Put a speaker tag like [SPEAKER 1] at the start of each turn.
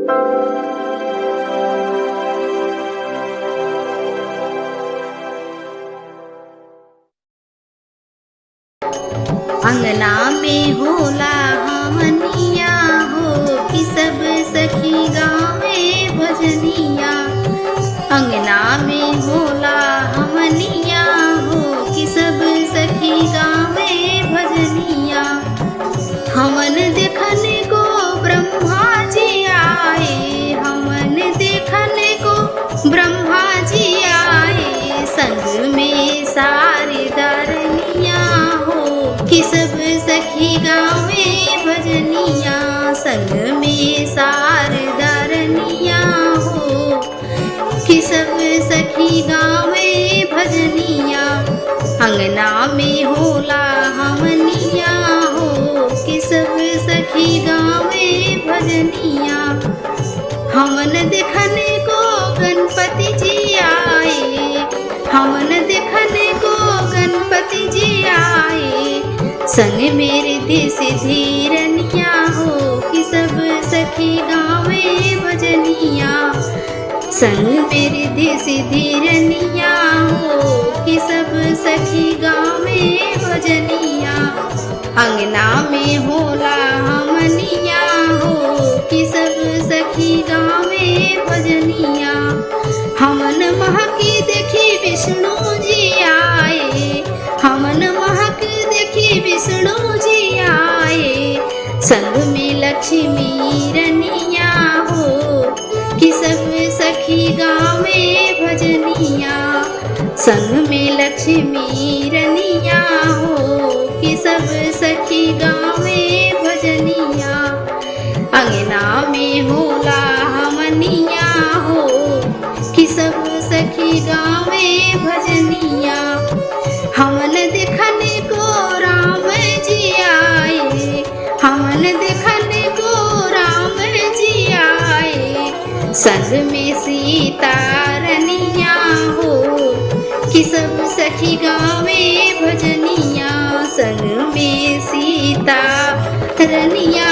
[SPEAKER 1] अंगना में होला हमनिया हो कि सब सखी गावे भजनिया। अंगना में होला हमनिया हो कि सब सखी गावे भजनिया। हमन देखने को ब्रह्मा जी आए, हमन देखने को ब्रह्मा जी आए। संग में सारी दारनिया हो कि सब सखी गावे भजनिया। संग में सारी दारनिया हो कि सब सखी गावे भजनिया। अंगना में होला हमनिया हो कि सब सखी गावे भजनिया। हमन देखने को गणपति जी आए, हमन देखने को गणपति जी आए। संग मेरे देश धीरनिया हो कि सब सखी गावे भजनिया। संग मेरे देश धीरनिया हो कि सब सखी गावे भजनिया। अंगना में होला हमनिया हो कि सब सखी गावे भजनिया। हमन महकी देखी विष्णु जी आए, हमन महक देखी विष्णु जी आए। संग में लक्ष्मी रनिया हो कि सब सखी गावे भजनिया। संग में लक्ष्मी रनिया हो कि सब सखी गावे भजनिया। अंगना में होला हमनिया हो कि सब सखी गावे भजनिया। हमन देखने को राम जी आए, हमन देखने को राम जी आए। संग में सीता रनिया हो कि सब सखी गावे भजनिया। संग में सीता रनिया